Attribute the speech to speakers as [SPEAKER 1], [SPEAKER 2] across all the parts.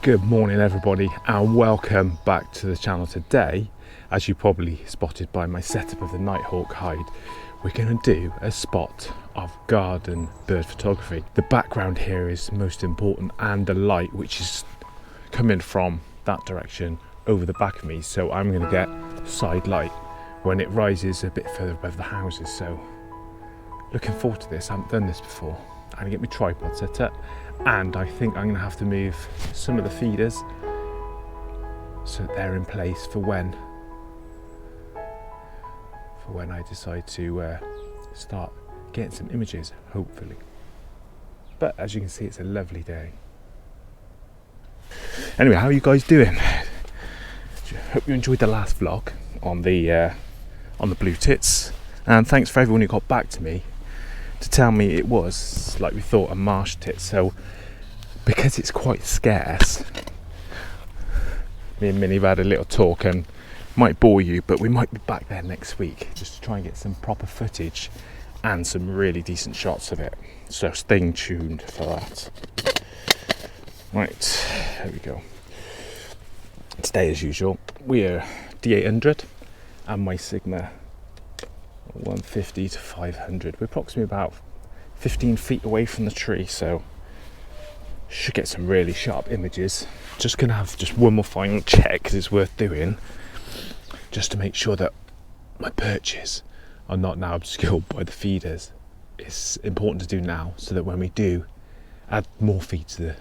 [SPEAKER 1] Good morning everybody and welcome back to the channel. Today, as you probably spotted by my setup of the Nitehawk hide, we're going to do a spot of garden bird photography. The background here is most important and the light which is coming from that direction over the back of me, so I'm going to get side light when it rises a bit further above the houses. So looking forward to this. I haven't done this before. I'm going to get my tripod set up, and I think I'm going to have to move some of the feeders so that they're in place for when I decide to start getting some images, hopefully. But as you can see, it's a lovely day. Anyway, how are you guys doing? Hope you enjoyed the last vlog on the blue tits, and thanks for everyone who got back to me to tell me it was, like we thought, a marsh tit. So because it's quite scarce, me and Minnie have had a little talk, and might bore you, but we might be back there next week just to try and get some proper footage and some really decent shots of it. So stay tuned for that. Right, there we go. Today, as usual, we're D800 and my Sigma 150 to 500. We're approximately about 15 feet away from the tree, so should get some really sharp images. Just gonna have just one more final check because it's worth doing, just to make sure that my perches are not now obscured by the feeders. It's important to do now so that when we do add more feed to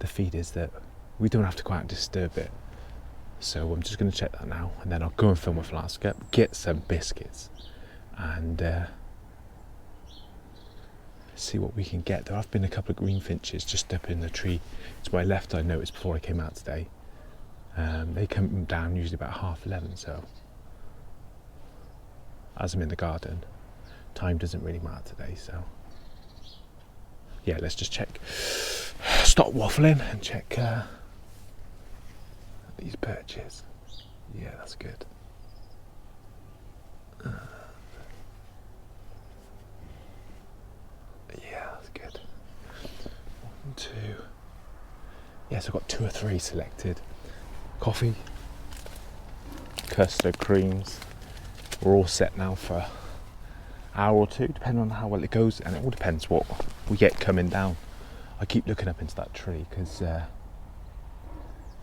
[SPEAKER 1] the feeders, that we don't have to go out and disturb it. So I'm just going to check that now, and then I'll go and film a landscape, get some biscuits, and see what we can get. There have been a couple of green finches just up in the tree to my left, I noticed before I came out today. They come down usually about 11:30, so as I'm in the garden, time doesn't really matter today. So yeah, let's just check, stop waffling and check these perches. Yeah, that's good. Yeah, that's good. 1, 2. Yes, I've got 2 or 3 selected. Coffee, custard creams. We're all set now for an hour or 2, depending on how well it goes, and it all depends what we get coming down. I keep looking up into that tree because a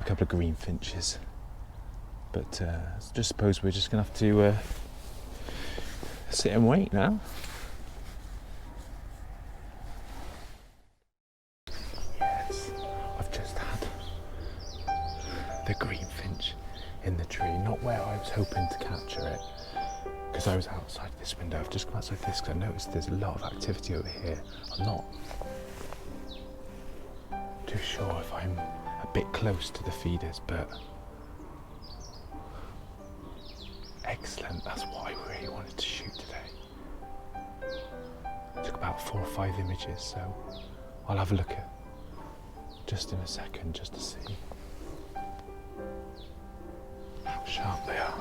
[SPEAKER 1] couple of green finches, but just suppose we're just gonna have to sit and wait now. Yes, I've just had the green finch in the tree, not where I was hoping to capture it, because I was outside this window. I've just come outside this because I noticed there's a lot of activity over here. I'm not too sure if I'm a bit close to the feeders, but excellent. That's what I really wanted to shoot today. Took about 4 or 5 images, so I'll have a look at just in a second just to see how sharp they are.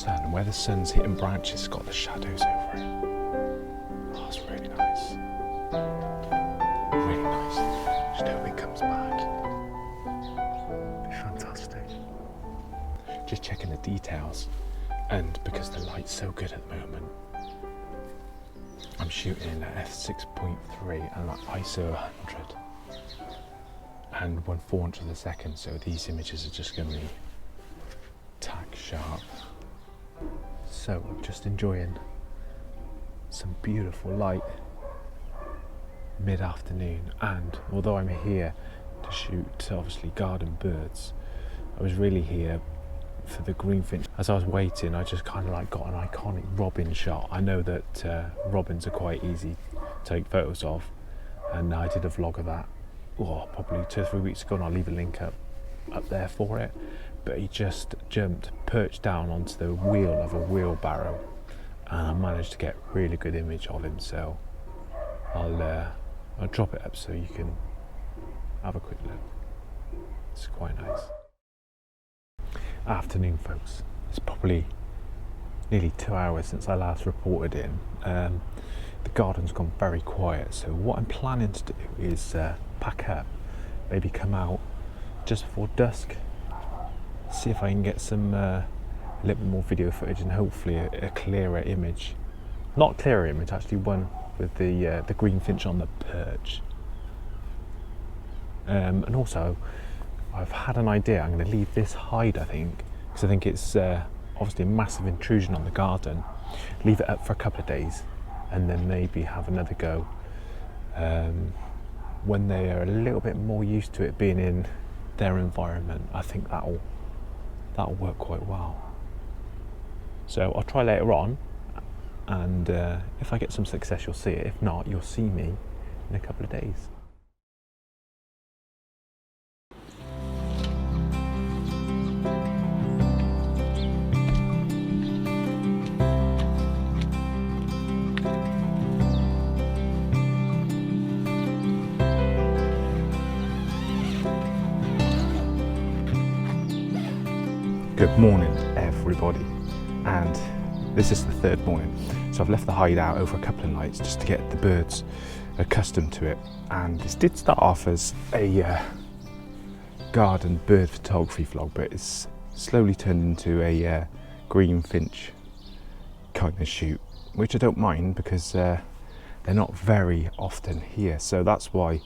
[SPEAKER 1] And where the sun's hitting branches, it's got the shadows over it. Oh, it's really nice. Really nice. Just hope it comes back. Be fantastic. Just checking the details, and because the light's so good at the moment, I'm shooting at f6.3 and like ISO 100 and 1/400 of a second, so these images are just going to be tack sharp. So I'm just enjoying some beautiful light mid-afternoon, and although I'm here to shoot obviously garden birds, I was really here for the greenfinch. As I was waiting, I just kind of like got an iconic robin shot. I know that robins are quite easy to take photos of, and I did a vlog of that probably 2 or 3 weeks ago, and I'll leave a link up there for it. But he just jumped, perched down onto the wheel of a wheelbarrow, and I managed to get a really good image of him. So I'll drop it up so you can have a quick look. It's quite nice. afternoon, folks. It's probably nearly 2 hours since I last reported in. The garden's gone very quiet, so what I'm planning to do is pack up, maybe come out just before dusk, see if I can get some a little bit more video footage and hopefully a clearer image. Not clearer image, actually one with the green finch on the perch. And also, I've had an idea. I'm going to leave this hide, I think, because I think it's obviously a massive intrusion on the garden. Leave it up for a couple of days, and then maybe have another go when they are a little bit more used to it being in their environment. I think that'll work quite well. So I'll try later on, and if I get some success, you'll see it. If not, you'll see me in a couple of days. Good morning, everybody, and this is the third morning. So I've left the hide out over a couple of nights just to get the birds accustomed to it, and this did start off as a garden bird photography vlog, but it's slowly turned into a green finch kind of shoot, which I don't mind because they're not very often here, so that's why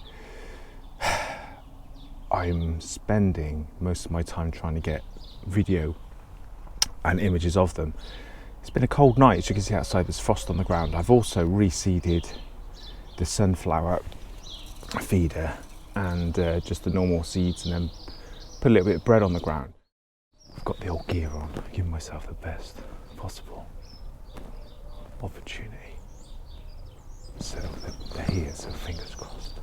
[SPEAKER 1] I'm spending most of my time trying to get video and images of them. It's been a cold night, as you can see outside. There's frost on the ground. I've also reseeded the sunflower feeder and just the normal seeds, and then put a little bit of bread on the ground. I've got the old gear on, giving myself the best possible opportunity. So they're here, so fingers crossed.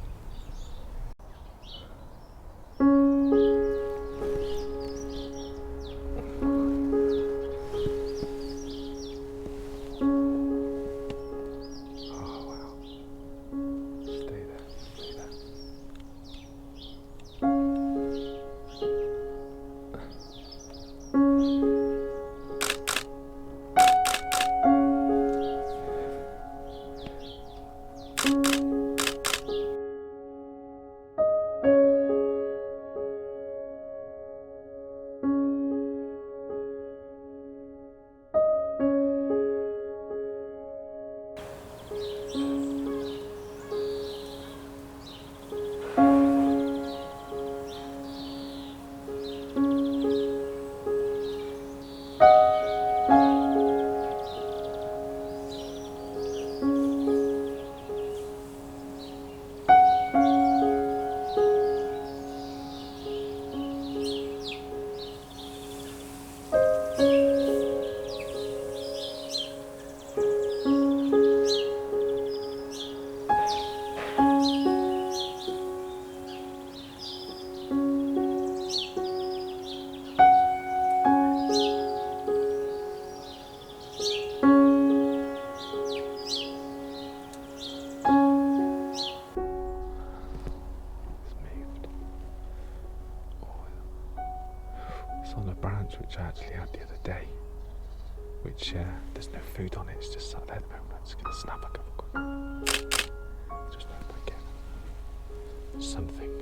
[SPEAKER 1] On a branch which I actually had the other day, which there's no food on it, it's just sat there at the moment. I'm just going to snap a couple quick. Just hope I get something.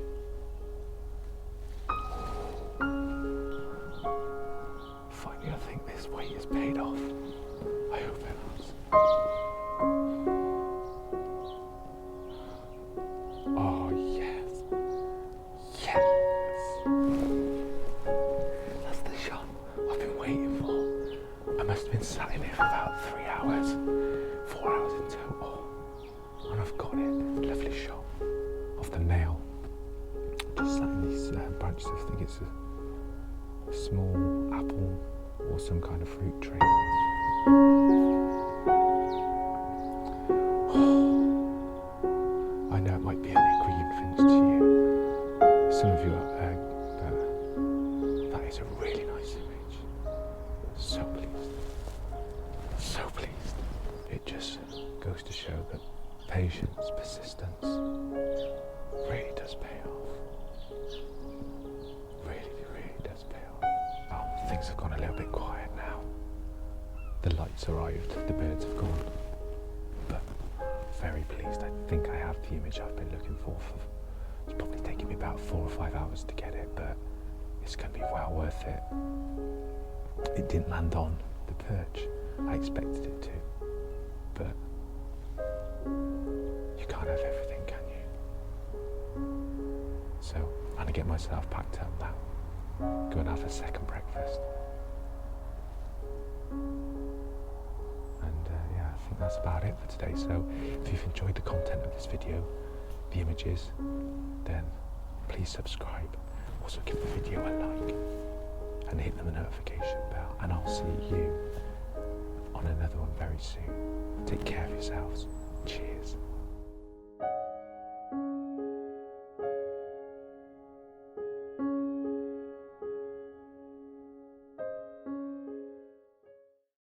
[SPEAKER 1] Finally, I think this wait is paid off. I hope it has. Oh yes, yes. I must have been sat in here for about 3 hours, 4 hours in total, and I've got it. Lovely shot of the male. Just sat in these branches. I think it's a small apple or some kind of fruit tree. I know it might be only a green finch to you. Some of you are, that is a really nice image. So pleased. So pleased. It just goes to show that patience, persistence really does pay off. Really, really does pay off. Oh, things have light's arrived, the birds have gone. But very pleased. I think I have the image I've been looking for. It's probably taken me about 4 or 5 hours to get it, but it's going to be well worth it. It didn't land on the perch. I expected it to, but you can't have everything, can you? So I'm going to get myself packed up now. Go and have a second breakfast. And yeah, I think that's about it for today. So if you've enjoyed the content of this video, the images, then please subscribe. Also give the video a like and hit the notification bell. And I'll see you on another one very soon. Take care of yourselves. Cheers.